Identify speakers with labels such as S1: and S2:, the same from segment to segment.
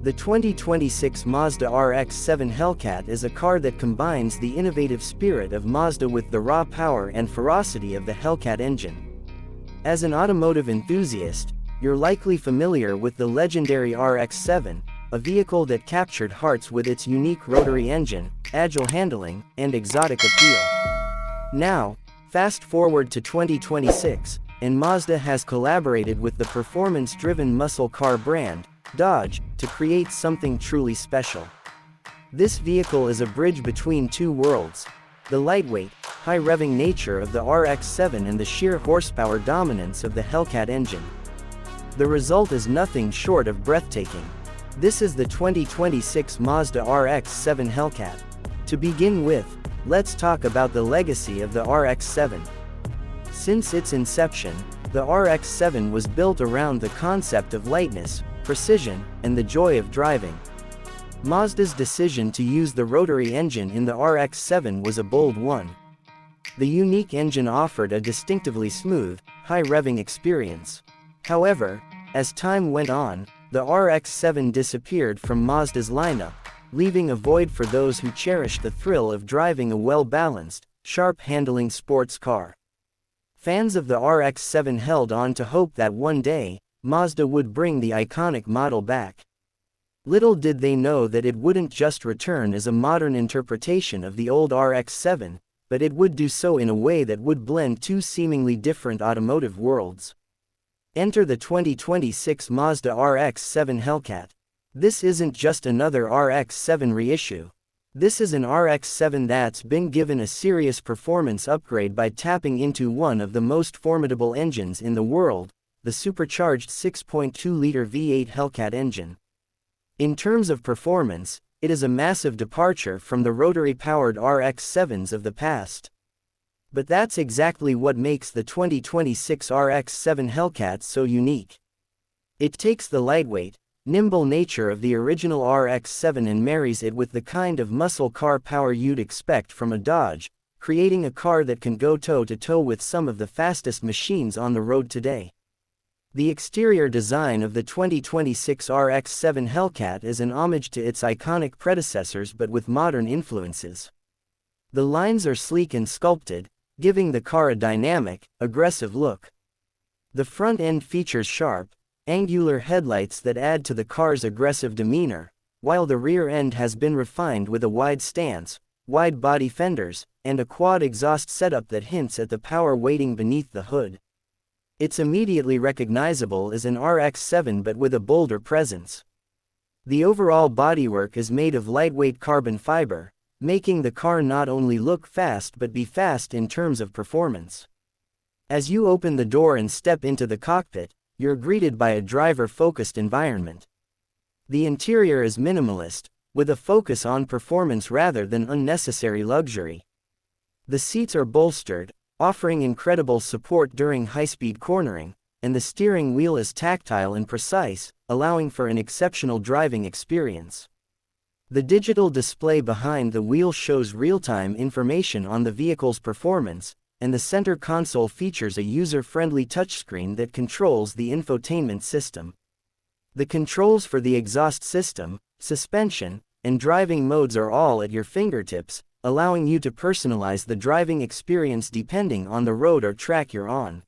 S1: The 2026 Mazda RX-7 Hellcat is a car that combines the innovative spirit of Mazda with the raw power and ferocity of the Hellcat engine. As an automotive enthusiast, you're likely familiar with the legendary RX-7, a vehicle that captured hearts with its unique rotary engine, agile handling, and exotic appeal. Now, fast forward to 2026, and Mazda has collaborated with the performance-driven muscle car brand, Dodge, to create something truly special. This vehicle is a bridge between two worlds: the lightweight, high-revving nature of the RX-7 and the sheer horsepower dominance of the Hellcat engine. The result is nothing short of breathtaking. This is the 2026 Mazda RX-7 Hellcat. To begin with, let's talk about the legacy of the RX-7. Since its inception, the RX-7 was built around the concept of lightness, precision, and the joy of driving. Mazda's decision to use the rotary engine in the RX-7 was a bold one. The unique engine offered a distinctively smooth, high-revving experience. However, as time went on, the RX-7 disappeared from Mazda's lineup, leaving a void for those who cherished the thrill of driving a well-balanced, sharp-handling sports car. Fans of the RX-7 held on to hope that one day, Mazda would bring the iconic model back. Little did they know that it wouldn't just return as a modern interpretation of the old RX-7, but it would do so in a way that would blend two seemingly different automotive worlds. Enter the 2026 Mazda RX-7 Hellcat. This isn't just another RX-7 reissue. This is an RX-7 that's been given a serious performance upgrade by tapping into one of the most formidable engines in the world, the supercharged 6.2-liter V8 Hellcat engine. In terms of performance, it is a massive departure from the rotary-powered RX-7s of the past. But that's exactly what makes the 2026 RX-7 Hellcat so unique. It takes the lightweight, nimble nature of the original RX-7 and marries it with the kind of muscle car power you'd expect from a Dodge, creating a car that can go toe-to-toe with some of the fastest machines on the road today. The exterior design of the 2026 RX-7 Hellcat is an homage to its iconic predecessors but with modern influences. The lines are sleek and sculpted, giving the car a dynamic, aggressive look. The front end features sharp, angular headlights that add to the car's aggressive demeanor, while the rear end has been refined with a wide stance, wide body fenders, and a quad exhaust setup that hints at the power waiting beneath the hood. It's immediately recognizable as an RX-7 but with a bolder presence. The overall bodywork is made of lightweight carbon fiber, making the car not only look fast but be fast in terms of performance. As you open the door and step into the cockpit, you're greeted by a driver-focused environment. The interior is minimalist, with a focus on performance rather than unnecessary luxury. The seats are bolstered, offering incredible support during high-speed cornering, and the steering wheel is tactile and precise, allowing for an exceptional driving experience. The digital display behind the wheel shows real-time information on the vehicle's performance, and the center console features a user-friendly touchscreen that controls the infotainment system. The controls for the exhaust system, suspension, and driving modes are all at your fingertips, allowing you to personalize the driving experience depending on the road or track you're on.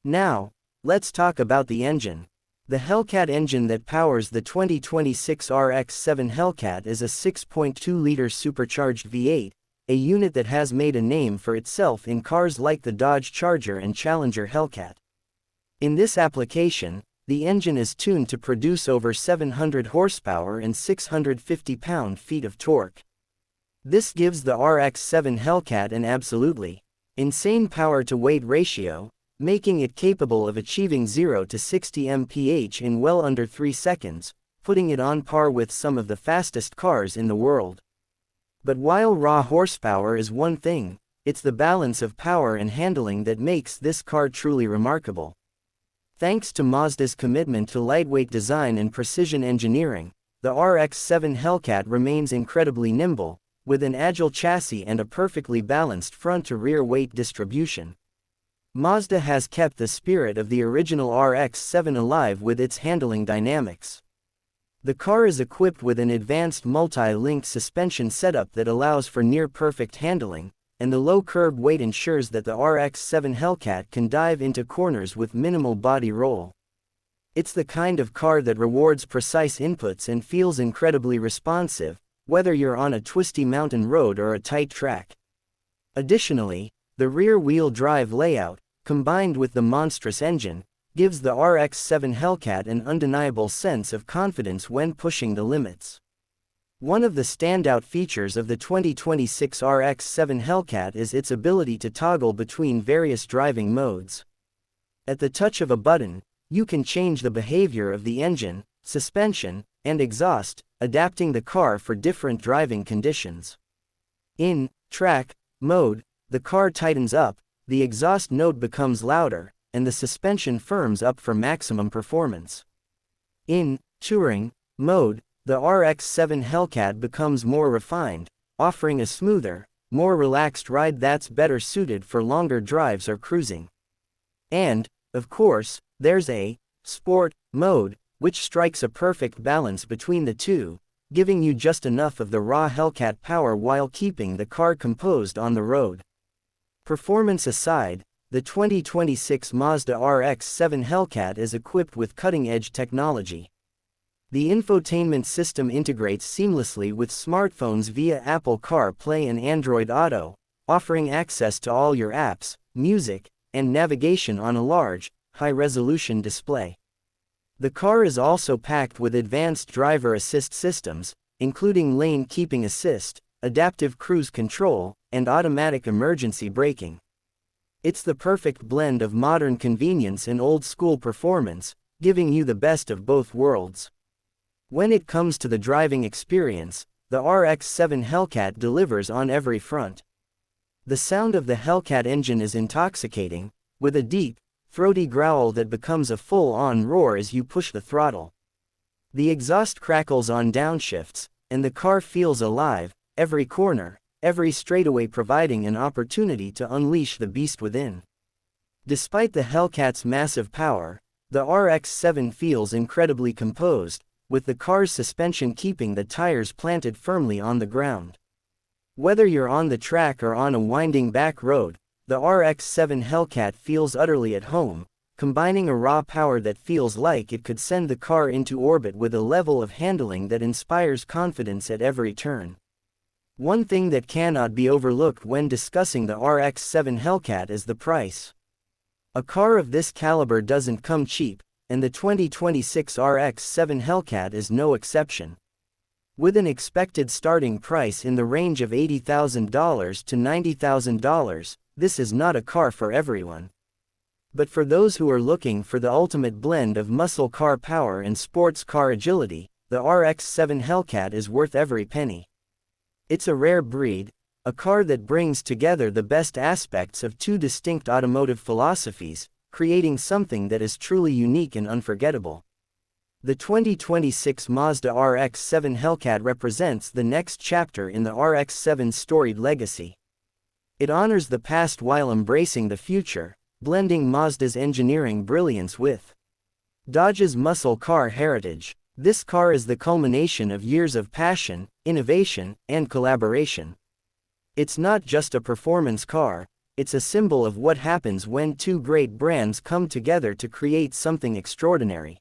S1: Now, let's talk about the engine. The Hellcat engine that powers the 2026 RX-7 Hellcat is a 6.2-liter supercharged V8, a unit that has made a name for itself in cars like the Dodge Charger and Challenger Hellcat. In this application, the engine is tuned to produce over 700 horsepower and 650 pound-feet of torque. This gives the RX-7 Hellcat an absolutely insane power-to-weight ratio, making it capable of achieving 0 to 60 mph in well under 3 seconds, putting it on par with some of the fastest cars in the world. But while raw horsepower is one thing, it's the balance of power and handling that makes this car truly remarkable. Thanks to Mazda's commitment to lightweight design and precision engineering, the RX-7 Hellcat remains incredibly nimble, with an agile chassis and a perfectly balanced front-to-rear weight distribution. Mazda has kept the spirit of the original RX-7 alive with its handling dynamics. The car is equipped with an advanced multi-link suspension setup that allows for near-perfect handling, and the low curb weight ensures that the RX-7 Hellcat can dive into corners with minimal body roll. It's the kind of car that rewards precise inputs and feels incredibly responsive, whether you're on a twisty mountain road or a tight track. Additionally, the rear-wheel drive layout, combined with the monstrous engine, gives the RX-7 Hellcat an undeniable sense of confidence when pushing the limits. One of the standout features of the 2026 RX-7 Hellcat is its ability to toggle between various driving modes. At the touch of a button, you can change the behavior of the engine, suspension, and exhaust, adapting the car for different driving conditions. In track mode, the car tightens up, the exhaust note becomes louder, and the suspension firms up for maximum performance. In touring mode, the RX-7 Hellcat becomes more refined, offering a smoother, more relaxed ride that's better suited for longer drives or cruising. And, of course, there's a sport mode, which strikes a perfect balance between the two, giving you just enough of the raw Hellcat power while keeping the car composed on the road. Performance aside, the 2026 Mazda RX-7 Hellcat is equipped with cutting-edge technology. The infotainment system integrates seamlessly with smartphones via Apple CarPlay and Android Auto, offering access to all your apps, music, and navigation on a large, high-resolution display. The car is also packed with advanced driver assist systems, including lane keeping assist, adaptive cruise control, and automatic emergency braking. It's the perfect blend of modern convenience and old-school performance, giving you the best of both worlds. When it comes to the driving experience, the RX-7 Hellcat delivers on every front. The sound of the Hellcat engine is intoxicating, with a deep, throaty growl that becomes a full-on roar as you push the throttle. The exhaust crackles on downshifts, and the car feels alive, every corner, every straightaway providing an opportunity to unleash the beast within. Despite the Hellcat's massive power, the RX-7 feels incredibly composed, with the car's suspension keeping the tires planted firmly on the ground. Whether you're on the track or on a winding back road, the RX-7 Hellcat feels utterly at home, combining a raw power that feels like it could send the car into orbit with a level of handling that inspires confidence at every turn. One thing that cannot be overlooked when discussing the RX-7 Hellcat is the price. A car of this caliber doesn't come cheap, and the 2026 RX-7 Hellcat is no exception. With an expected starting price in the range of $80,000 to $90,000, this is not a car for everyone. But for those who are looking for the ultimate blend of muscle car power and sports car agility, the RX-7 Hellcat is worth every penny. It's a rare breed, a car that brings together the best aspects of two distinct automotive philosophies, creating something that is truly unique and unforgettable. The 2026 Mazda RX-7 Hellcat represents the next chapter in the RX-7's storied legacy. It honors the past while embracing the future, blending Mazda's engineering brilliance with Dodge's muscle car heritage. This car is the culmination of years of passion, innovation, and collaboration. It's not just a performance car, it's a symbol of what happens when two great brands come together to create something extraordinary.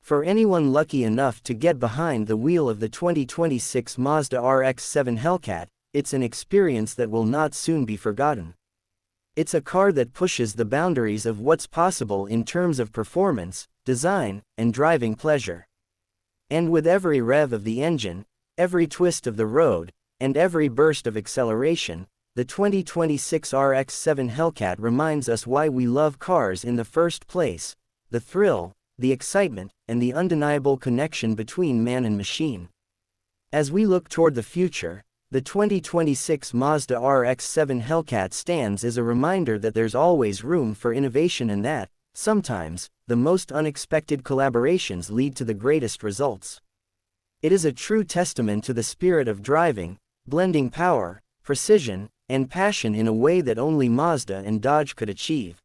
S1: For anyone lucky enough to get behind the wheel of the 2026 Mazda RX-7 Hellcat, it's an experience that will not soon be forgotten. It's a car that pushes the boundaries of what's possible in terms of performance, design, and driving pleasure. And with every rev of the engine, every twist of the road, and every burst of acceleration, the 2026 RX-7 Hellcat reminds us why we love cars in the first place: the thrill, the excitement, and the undeniable connection between man and machine. As we look toward the future, the 2026 Mazda RX-7 Hellcat stands as a reminder that there's always room for innovation and that, sometimes, the most unexpected collaborations lead to the greatest results. It is a true testament to the spirit of driving, blending power, precision, and passion in a way that only Mazda and Dodge could achieve.